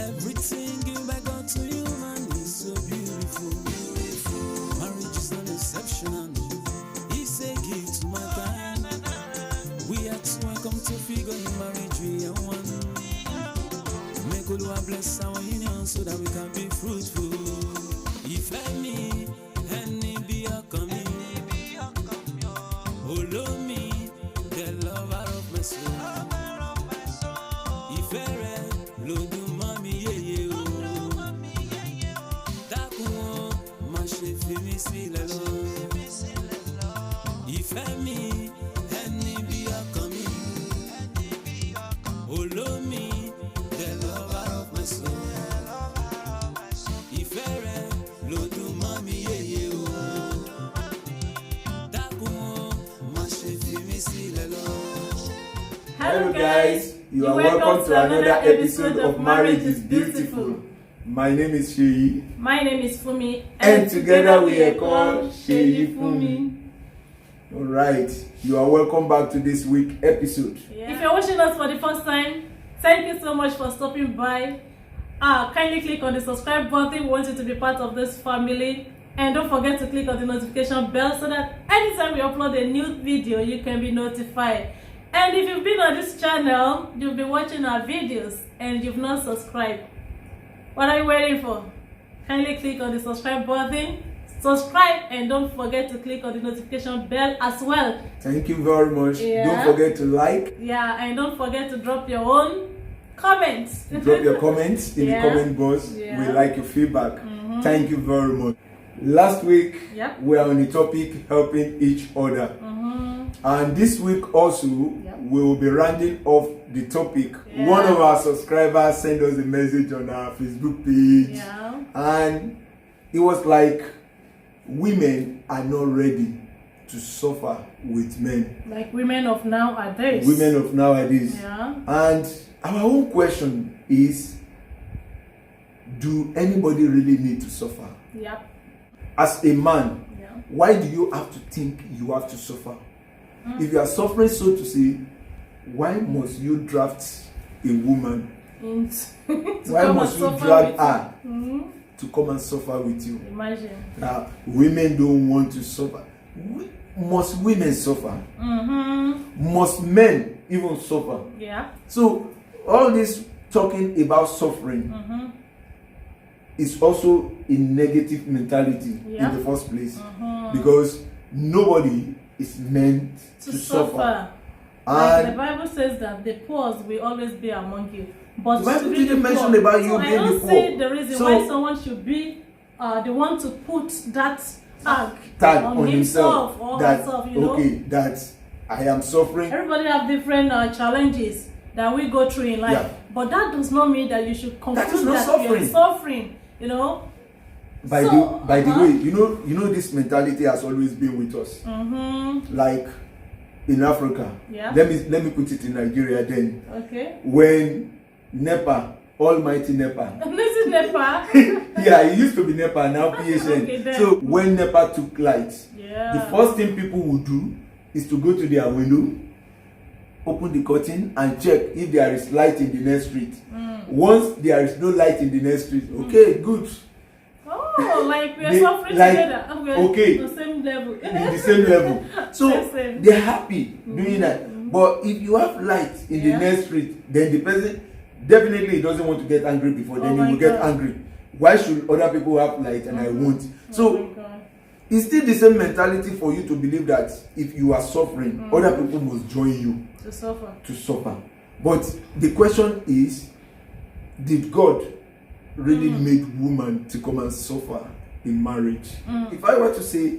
Everything given by God to you, man, is so beautiful. Marriage is not exceptional. It's a gift to mankind. We are two and come to figure in marriage we are one. Make Oluwa bless our union so that we can be fruitful. If any be a coming, follow me, the lover of my soul. If Lord, mommy, yeah, Dakuo, ma she fimi si lelo. Ìfẹ́ mi, ẹni bí ọkàn mi. Follow me, the lover of my soul. Ìfẹ́ rẹ̀ ló dùn mọ́ mi yéye o. Dakuo, ma she fimi si lelo. Hello guys, you are welcome to another episode of Marriage is Beautiful. My name is Sheyi. My name is Fumi. And together we are called Sheyi Fumi. Alright, you are welcome back to this week's episode. Yeah. If you're watching us for the first time, thank you so much for stopping by. Kindly click on the subscribe button. We want you to be part of this family. And don't forget to click on the notification bell so that anytime we upload a new video, you can be notified. And if you've been on this channel, you've been watching our videos and you've not subscribed, what are you waiting for? Kindly click on the subscribe button, subscribe, and don't forget to click on the notification bell as well. Thank you very much. Yeah. Don't forget to like. Yeah, and don't forget to drop your own comments. Drop your comments in the comment box. Yeah. We like your feedback. Thank you very much. Last week, we are on the topic helping each other. And this week also, we will be rounding off the topic. One of our subscribers sent us a message on our Facebook page. And it was like, women are not ready to suffer with men. Like women of nowadays. Women of nowadays. Yeah. And our own question is, do anybody really need to suffer? Yep. As a man, why do you have to think you have to suffer? If you are suffering, so to say, why must you draft a woman? Why must you drag her to come and suffer with you? Imagine. Now, women don't want to suffer. Must women suffer? Must men even suffer? Yeah. So, all this talking about suffering is also a negative mentality in the first place. Because nobody is meant to suffer. Like the Bible says that the poor will always be among you. But the Bible didn't mention about you being the poor. I don't see the reason why someone should be the one to put that tag on himself or herself, you know? Okay, that I am suffering. Everybody have different challenges that we go through in life. But that does not mean that you should conclude that you are suffering, you know? By the way, you know this mentality has always been with us. Like in Africa. Let me put it in Nigeria then. Okay. When NEPA, Almighty NEPA. This is NEPA. Yeah, it used to be NEPA, now PHN. Okay, so when NEPA took light, the first thing people would do is to go to their window, open the curtain and check if there is light in the next street. Once there is no light in the next street, okay, good. Oh, like we are suffering together. Okay. The same level. In the same level. So they're happy doing that. But if you have light in the next street, then the person definitely doesn't want to get angry before. Then he will get angry. Why should other people have light and I won't? So it's still the same mentality for you to believe that if you are suffering, other people must join you to suffer. But the question is, did God really make woman to come and suffer in marriage? If I were to say,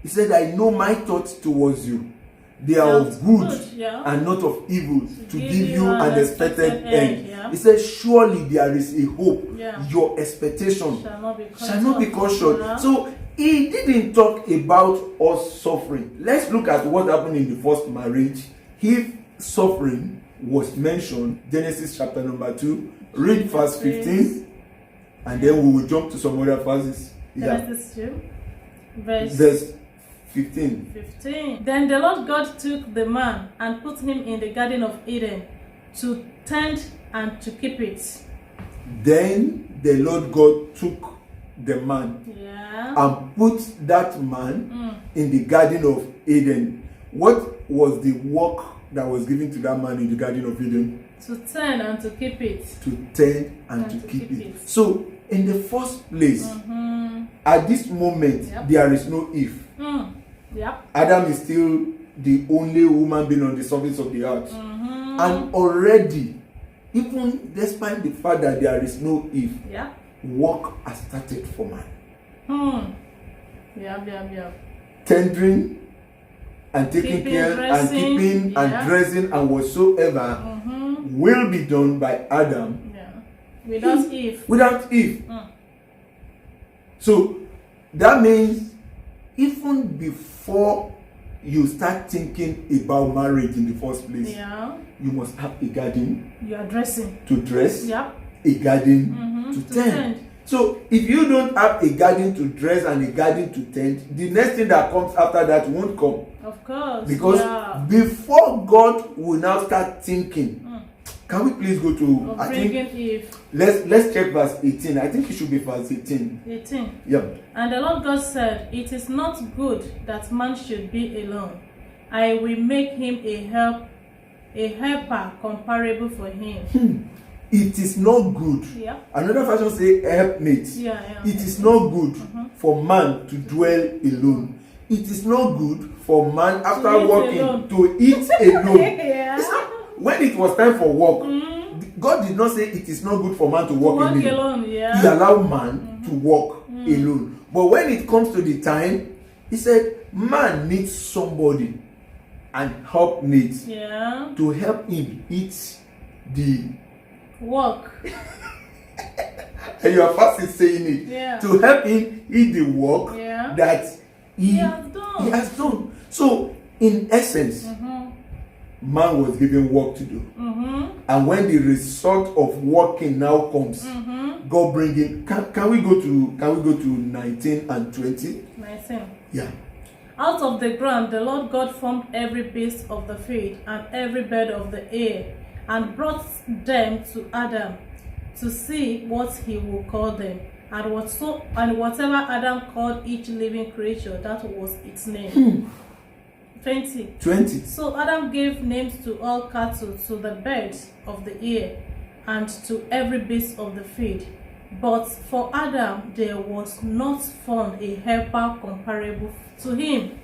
he said, I know my thoughts towards you. They are of good and not of evil, to give you an expected end. He said, surely there is a hope. Your expectation shall not be cut short. So he didn't talk about us suffering. Let's look at what happened in the first marriage. If suffering was mentioned, Genesis chapter number 2, read verse 15. And then we will jump to some other verses. Genesis 2, verse 15. Then the Lord God took the man and put him in the Garden of Eden to tend and to keep it. Then the Lord God took the man and put that man in the Garden of Eden. What was the work that was given to that man in the Garden of Eden? To tend and to keep it. To tend and to keep it. So, in the first place, at this moment, there is no Eve. Adam is still the only woman being on the surface of the earth. And already, even despite the fact that there is no Eve, work has started for man. Tendering and taking care dressing, and keeping and dressing and whatsoever will be done by Adam. Without Eve. Without Eve. So that means even before you start thinking about marriage in the first place, you must have a garden. You are dressing. To dress. A garden to tend. So if you don't have a garden to dress and a garden to tend, the next thing that comes after that won't come. Of course. Because before God will now start thinking, can we please go to I think Eve. Let's check verse 18. I think it should be verse 18. 18. Yeah. And the Lord God said, "It is not good that man should be alone. I will make him a helper comparable for him." It is not good. Another version say helpmate. It is not good for man to dwell alone. It is not good for man after working to eat alone. When it was time for work, God did not say it is not good for man to work alone. He allowed man to work alone. But when it comes to the time, he said man needs somebody and helpmate to help him eat the work. And you are fast in saying it. To help him eat the work that he has done. So in essence, man was given work to do. And when the result of working now comes, God bring in. Can we go to 19 and 20? 19. Yeah. Out of the ground the Lord God formed every beast of the field and every bird of the air, and brought them to Adam to see what he would call them. And whatever Adam called each living creature, that was its name. 20. So Adam gave names to all cattle, to the birds of the air, and to every beast of the field. But for Adam there was not found a helper comparable to him.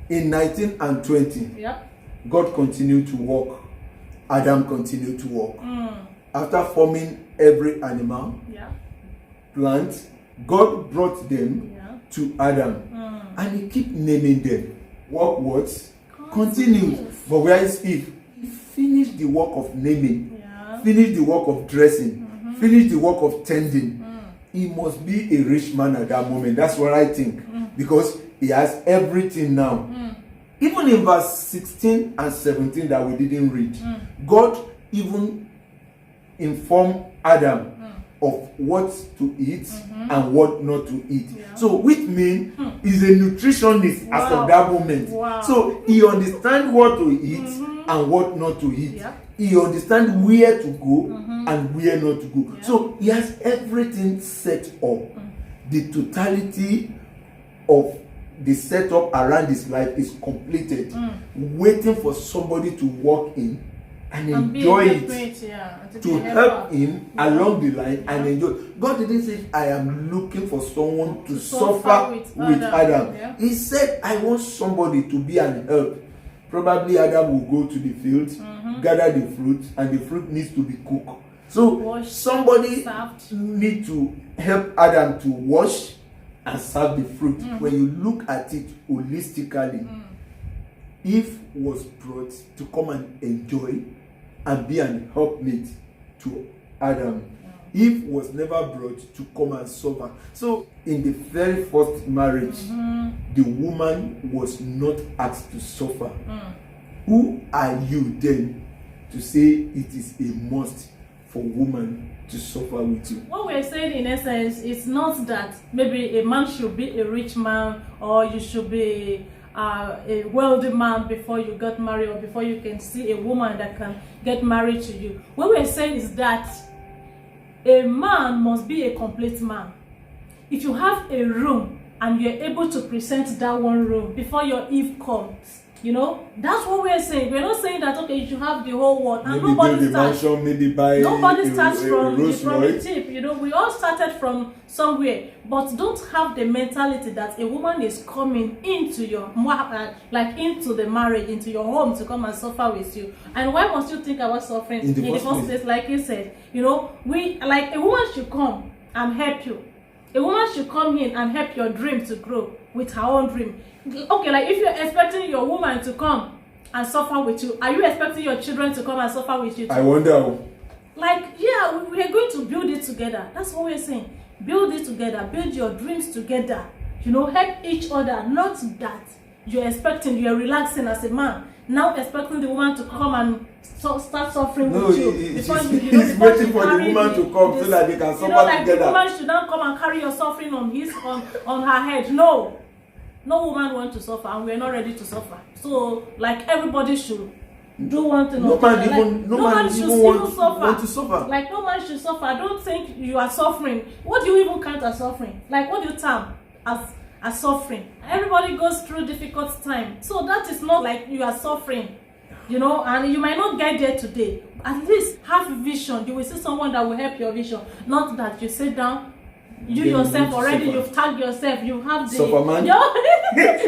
In 19 and 20, God continued to work. Adam continued to work. After forming every animal, plant, God brought them to Adam. And he kept naming them. Work what? Continues. But where is Eve? He finished the work of naming, finished the work of dressing, finished the work of tending. He must be a rich man at that moment. That's what I think. Because he has everything now. Even in verse 16 and 17 that we didn't read, God even informed Adam of what to eat and what not to eat. So which means he's a nutritionist as of that moment. So he understands what to eat and what not to eat. He understands where to go and where not to go. So he has everything set up. The totality of the setup around his life is completed, waiting for somebody to walk in and enjoy it, to help him along the line and enjoy. God didn't say, I am looking for someone to suffer with Adam. He said, I want somebody to be an help. Probably Adam will go to the fields, gather the fruit, and the fruit needs to be cooked. So somebody needs to help Adam to wash and serve the fruit. When you look at it holistically, Eve was brought to come and enjoy and be an helpmate to Adam. Eve was never brought to come and suffer. So in the very first marriage, the woman was not asked to suffer. Who are you then to say it is a must for woman to suffer with you? What we're saying in essence is not that maybe a man should be a rich man, or you should be a wealthy man before you get married, or before you can see a woman that can get married to you. What we're saying is that a man must be a complete man. If you have a room and you're able to present that one room before your Eve comes, you know, that's what we're saying. We're not saying that, okay, you should have the whole world. And maybe build the mansion, maybe buy nobody starts from the Royce. tip. You know, we all started from somewhere, but don't have the mentality that a woman is coming into your like into the marriage, into your home to come and suffer with you. And why must you think about suffering in the first place? Like you said, you know, a woman should come and help you. A woman should come in and help your dream to grow with her own dream. Okay, like if you're expecting your woman to come and suffer with you, are you expecting your children to come and suffer with you too? I wonder. Like, yeah, we are going to build it together. That's what we're saying. Build it together. Build your dreams together. You know, help each other. Not that you're relaxing as a man, now expecting the woman to come and start suffering with you. He's waiting for the woman to come so that they can suffer like together. The woman should not come and carry your suffering on her head. No woman wants to suffer, and we're not ready to suffer. So, like, everybody should do one thing. No man should want to suffer. Like, no man should suffer. I don't think you are suffering. What do you even count as suffering? Like, what do you term as suffering? Everybody goes through difficult time, so that is not like you are suffering, you know. And you might not get there today. At least have vision. You will see someone that will help your vision. Not that you sit down, you yourself already, you've tagged yourself, you have the Superman.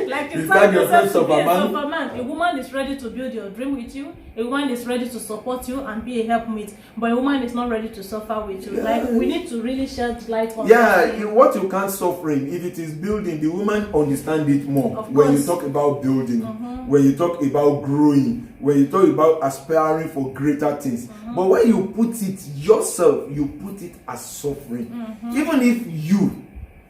like you tag yourself to be a Superman. Superman. A woman is ready to build your dream with you. A woman is ready to support you and be a helpmate, but a woman is not ready to suffer with you. Like, we need to really shed light on what you can't suffering, if it is building, the woman understand it more. When you talk about building, when you talk about growing, when you talk about aspiring for greater things, but when you put it yourself, you put it as suffering. Even if you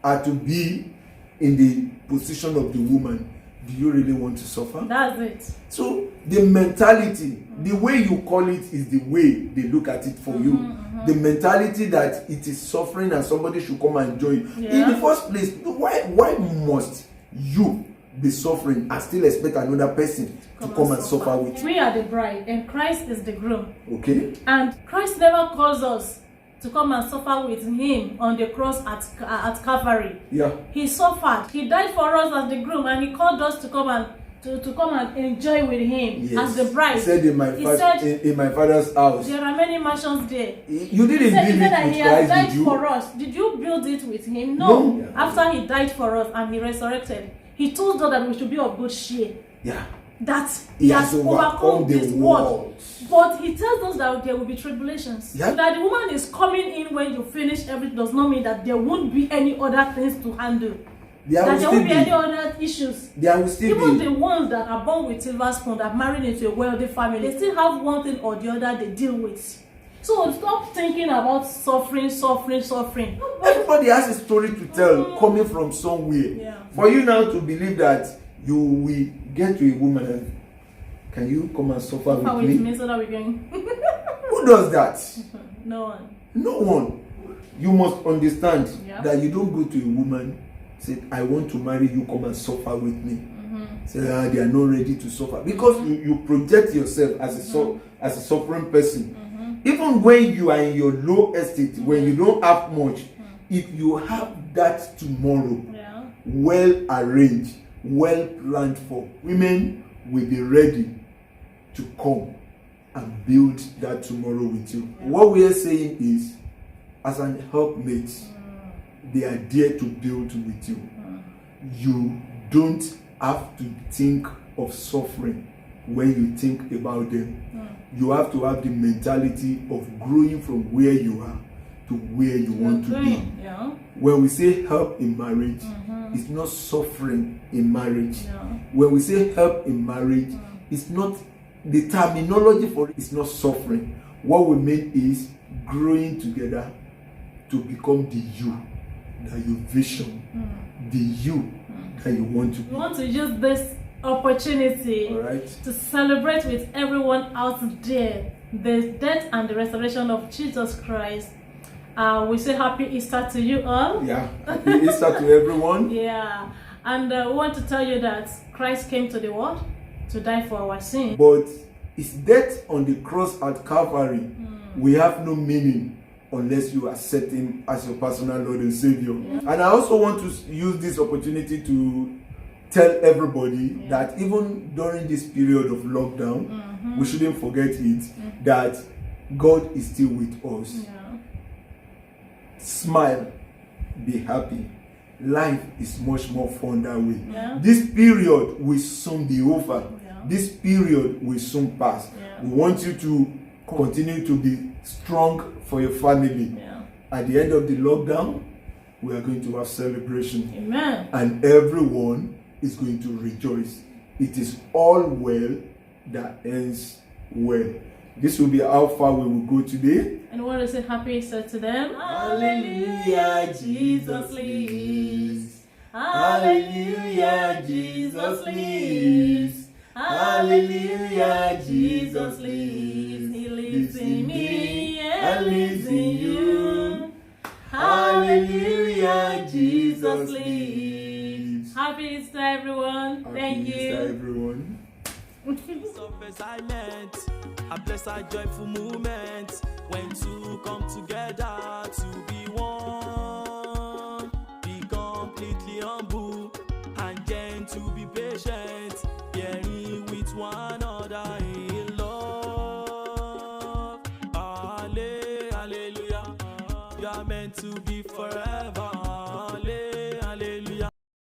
are to be in the position of the woman, do you really want to suffer? That's it. So the mentality, the way you call it is the way they look at it for you. The mentality that it is suffering and somebody should come and join. In the first place, why must you be suffering and still expect another person to come and suffer with you? We are the bride and Christ is the groom. Okay. And Christ never calls us to come and suffer with him on the cross at Calvary. Yeah. He suffered. He died for us as the groom, and he called us to come and enjoy with him as the bride. He said in my father's house. There are many mansions there. You didn't build it with he Christ, has died did you? for us. Did you build it with him? No. Yeah. After he died for us and he resurrected, he told us that we should be of good cheer. Yeah. That he has overcome this world. But he tells us that there will be tribulations. Yeah. That the woman is coming in when you finish everything does not mean that there won't be any other things to handle. There won't be any other issues. There will still Even be. the ones that are born with silver spoon, that married into a wealthy family, they still have one thing or the other they deal with. So stop thinking about suffering. Everybody has a story to tell coming from somewhere. Yeah. For you now to believe that you will get to a woman and can you come and suffer with me? So that we're going. Who does that? No one. No one. You must understand that you don't go to a woman, say, I want to marry you, come and suffer with me. Say, they are not ready to suffer. Because you project yourself as a suffering person. Even when you are in your low estate, when you don't have much, if you have that tomorrow, well arranged, well planned for, women will be ready to come and build that tomorrow with you. What we are saying is, as an helpmate, they are there to build with you. You don't have to think of suffering when you think about them. You have to have the mentality of growing from where you are to where you want to be. When we say help in marriage, it's not suffering in marriage. When we say help in marriage, it's not, the terminology for it is not suffering. What we mean is growing together to become the you that you vision, the you that you want to be. We want to use this opportunity to celebrate with everyone out there the death and the resurrection of Jesus Christ. We say happy Easter to you all. Yeah, happy Easter to everyone. Yeah, and we want to tell you that Christ came to the world to die for our sins. But his death on the cross at Calvary, we have no meaning unless you accept him as your personal Lord and Savior. And I also want to use this opportunity to tell everybody that even during this period of lockdown, we shouldn't forget it, that God is still with us. Smile, be happy. Life is much more fun that way. This period will soon be over. This period will soon pass. We want you to continue to be strong for your family. At the end of the lockdown, we are going to have celebration. Amen. And everyone is going to rejoice. It is all well that ends well. This will be how far we will go today. And we want to say happy Easter to them. Hallelujah, Jesus lives. Hallelujah, Jesus lives. Hallelujah, Jesus lives. He lives in me and lives in you. Hallelujah, Jesus lives. Happy Easter, everyone. Thank you. Happy Easter, everyone. Of assignment, a blessed joyful moment when two come together to be one. Be completely humble and gentle, be patient, bearing with one another in love. Hallelujah, you are meant to be